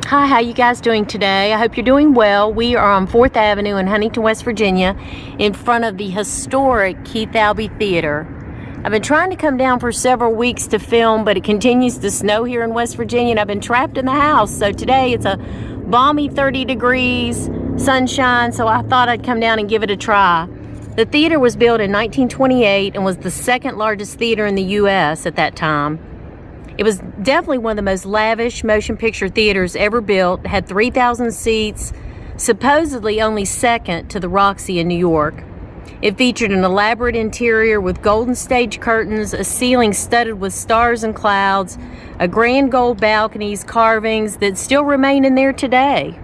Hi, how you guys doing today? I hope you're doing well. We are on 4th Avenue in Huntington, West Virginia, in front of the historic Keith Albee Theater. I've been trying to come down for several weeks to film, but it continues to snow here in West Virginia, and I've been trapped in the house. So today it's a balmy 30 degrees, sunshine, so I thought I'd come down and give it a try. The theater was built in 1928 and was the second largest theater in the U.S. at that time. It was definitely one of the most lavish motion picture theaters ever built. It had 3,000 seats, supposedly only second to the Roxy in New York. It featured an elaborate interior with golden stage curtains, a ceiling studded with stars and clouds, a grand gold balconies, carvings that still remain in there today.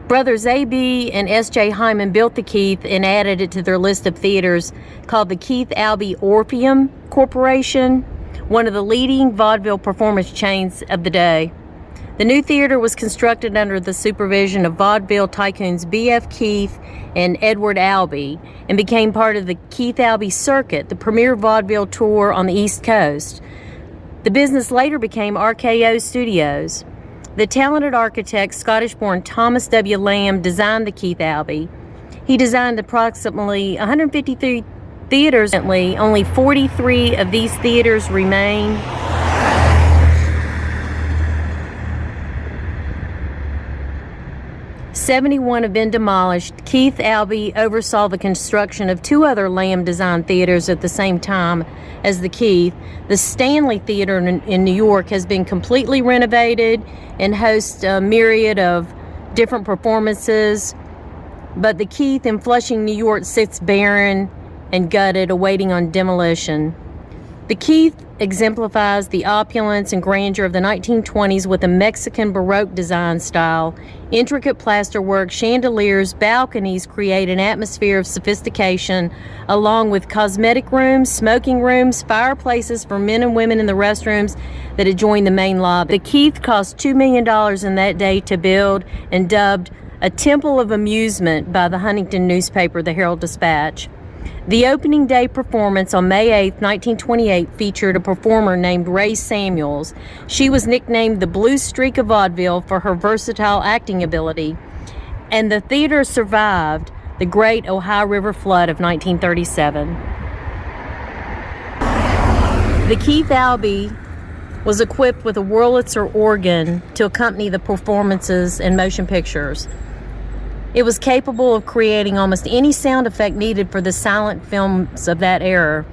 Brothers A.B. and S.J. Hyman built the Keith and added it to their list of theaters called the Keith Albee Orpheum Corporation, one of the leading vaudeville performance chains of the day. The new theater was constructed under the supervision of vaudeville tycoons B.F. Keith and Edward Albee and became part of the Keith Albee Circuit, the premier vaudeville tour on the East Coast. The business later became RKO Studios. The talented architect, Scottish-born Thomas W. Lamb, designed the Keith Albee. He designed approximately 153 theaters. Only 43 of these theaters remain. "71 have been demolished. Keith Albee oversaw the construction of two other Lamb-designed theaters at the same time as the Keith. The Stanley Theater in New York has been completely renovated and hosts a myriad of different performances, but the Keith in Flushing, New York sits barren and gutted, awaiting on demolition. The Keith exemplifies the opulence and grandeur of the 1920s with a Mexican Baroque design style. Intricate plasterwork, chandeliers, balconies create an atmosphere of sophistication, along with cosmetic rooms, smoking rooms, fireplaces for men and women in the restrooms that adjoin the main lobby. The Keith cost $2 million in that day to build and dubbed a temple of amusement by the Huntington newspaper, the Herald-Dispatch. The opening day performance on May 8, 1928 featured a performer named Ray Samuels. She was nicknamed the Blue Streak of Vaudeville for her versatile acting ability, and the theater survived the Great Ohio River Flood of 1937. The Keith Albee was equipped with a Wurlitzer organ to accompany the performances in motion pictures. It was capable of creating almost any sound effect needed for the silent films of that era.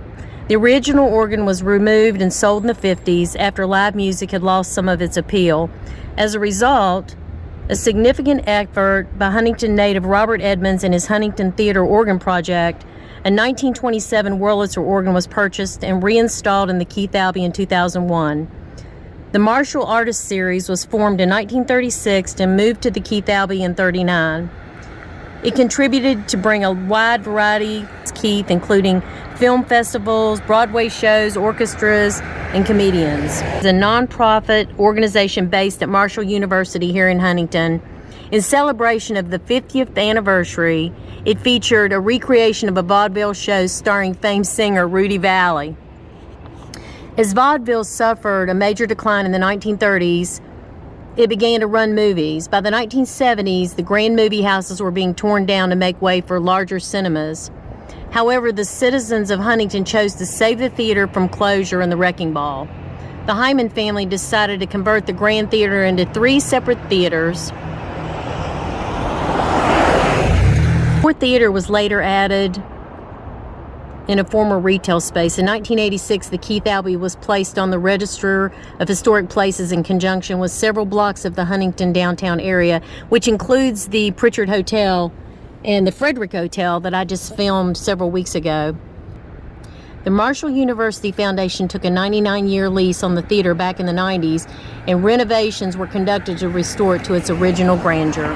The original organ was removed and sold in the 50s after live music had lost some of its appeal. As a result, a significant effort by Huntington native Robert Edmonds and his Huntington Theater Organ Project, a 1927 Wurlitzer organ was purchased and reinstalled in the Keith Albee in 2001. The Marshall Artist Series was formed in 1936 and moved to the Keith Albee in 1939. It contributed to bring a wide variety of Keith, including film festivals, Broadway shows, orchestras, and comedians. It's a nonprofit organization based at Marshall University here in Huntington. In celebration of the 50th anniversary, it featured a recreation of a vaudeville show starring famed singer Rudy Valley. As vaudeville suffered a major decline in the 1930s, it began to run movies. By the 1970s, the grand movie houses were being torn down to make way for larger cinemas. However, the citizens of Huntington chose to save the theater from closure and the wrecking ball. The Hyman family decided to convert the Grand Theater into 3 separate theaters. The 4th theater was later added in a former retail space. In 1986, the Keith Albee was placed on the Register of Historic Places in conjunction with several blocks of the Huntington downtown area, which includes the Pritchard Hotel and the Frederick Hotel that I just filmed several weeks ago. The Marshall University Foundation took a 99-year lease on the theater back in the 90s, and renovations were conducted to restore it to its original grandeur.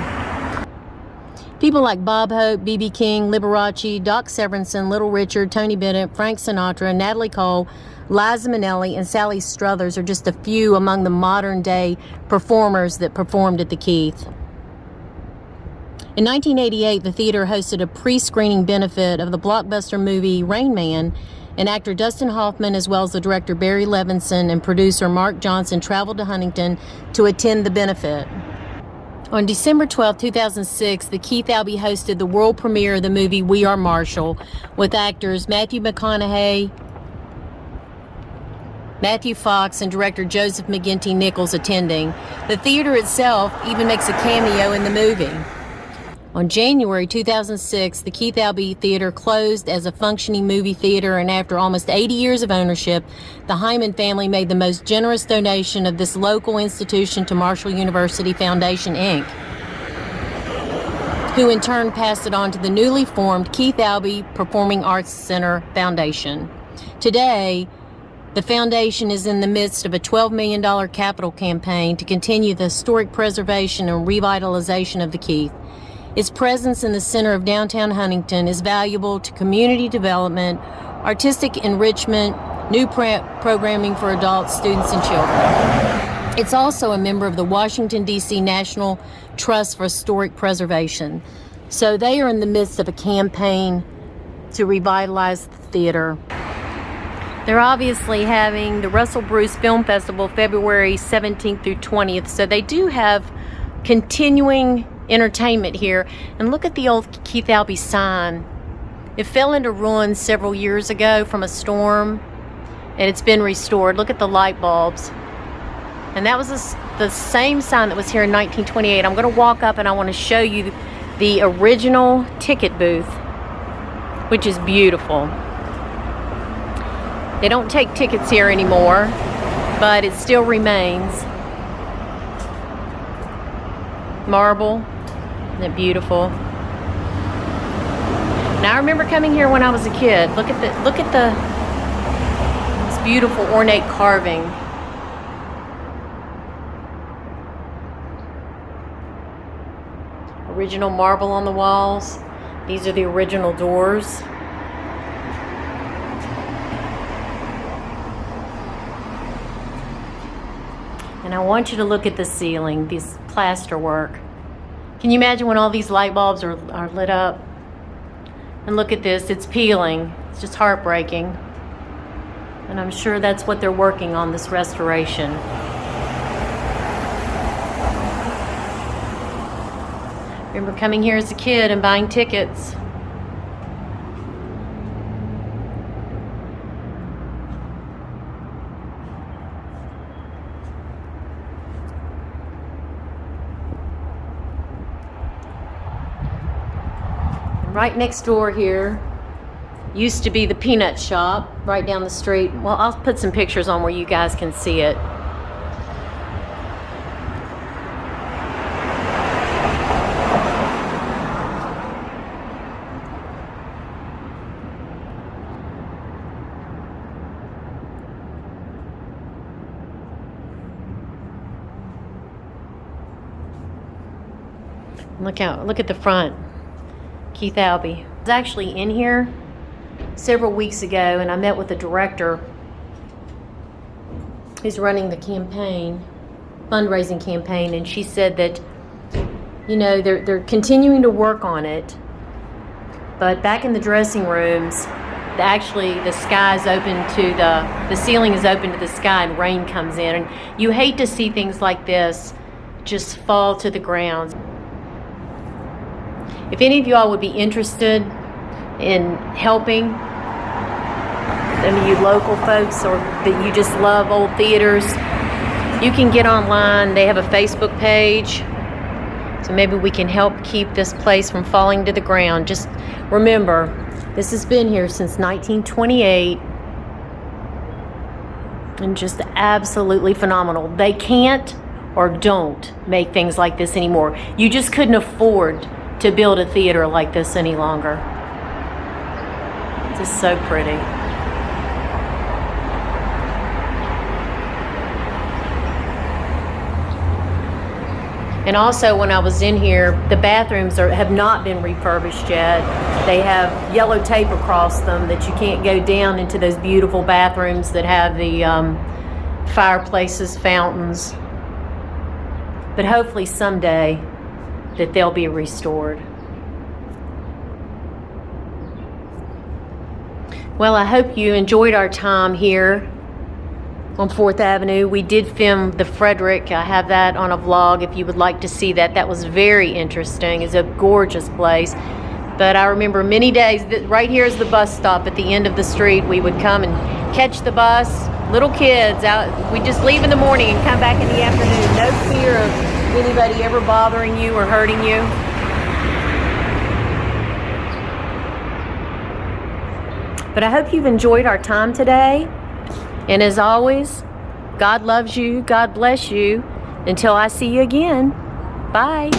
People like Bob Hope, B.B. King, Liberace, Doc Severinsen, Little Richard, Tony Bennett, Frank Sinatra, Natalie Cole, Liza Minnelli, and Sally Struthers are just a few among the modern-day performers that performed at the Keith. In 1988, the theater hosted a pre-screening benefit of the blockbuster movie Rain Man and actor Dustin Hoffman, as well as the director Barry Levinson and producer Mark Johnson, traveled to Huntington to attend the benefit. On December 12, 2006, the Keith Albee hosted the world premiere of the movie We Are Marshall, with actors Matthew McConaughey, Matthew Fox, and director Joseph McGinty Nichols attending. The theater itself even makes a cameo in the movie. On January 2006, the Keith Albee Theater closed as a functioning movie theater, and after almost 80 years of ownership, the Hyman family made the most generous donation of this local institution to Marshall University Foundation, Inc., who in turn passed it on to the newly formed Keith Albee Performing Arts Center Foundation. Today, the foundation is in the midst of a $12 million capital campaign to continue the historic preservation and revitalization of the Keith. Its presence in the center of downtown Huntington is valuable to community development, artistic enrichment, new programming for adults, students, and children. It's also a member of the Washington, D.C. National Trust for Historic Preservation. So they are in the midst of a campaign to revitalize the theater. They're obviously having the Russell Bruce Film Festival February 17th through 20th, so they do have continuing entertainment here. And look at the old Keith Albee sign. It fell into ruins several years ago from a storm, and it's been restored. Look at the light bulbs. And that was the same sign that was here in 1928. I'm going to walk up and I want to show you the original ticket booth, which is beautiful. They don't take tickets here anymore, but it still remains. Marble. Isn't it beautiful? Now I remember coming here when I was a kid. Look at this beautiful ornate carving. Original marble on the walls. These are the original doors. And I want you to look at the ceiling, this plaster work. Can you imagine when all these light bulbs are lit up? And look at this, it's peeling. It's just heartbreaking. And I'm sure that's what they're working on, this restoration. Remember coming here as a kid and buying tickets. Right next door here used to be the peanut shop, right down the street. Well, I'll put some pictures on where you guys can see it. Look at the front. Keith Albee. I was actually in here several weeks ago, and I met with the director who's running the campaign, fundraising campaign, and she said that, you know, they're continuing to work on it, but back in the dressing rooms, actually the sky is open to the ceiling is open to the sky, and rain comes in, and you hate to see things like this just fall to the ground. If any of you all would be interested in helping, any of you local folks, or that you just love old theaters, you can get online. They have a Facebook page, so maybe we can help keep this place from falling to the ground. Just remember, this has been here since 1928, and just absolutely phenomenal. They can't or don't make things like this anymore. You just couldn't afford to build a theater like this any longer. It's just so pretty. And also, when I was in here, the bathrooms have not been refurbished yet. They have yellow tape across them that you can't go down into those beautiful bathrooms that have the fireplaces, fountains. But hopefully someday that they'll be restored. Well, I hope you enjoyed our time here on 4th Avenue. We did film the Frederick. I have that on a vlog if you would like to see that. That was very interesting. It's a gorgeous place. But I remember many days that right here is the bus stop at the end of the street. We would come and catch the bus, little kids out. We'd just leave in the morning and come back in the afternoon. No fear of anybody ever bothering you or hurting you. But I hope you've enjoyed our time today. And as always, God loves you. God bless you. Until I see you again. Bye.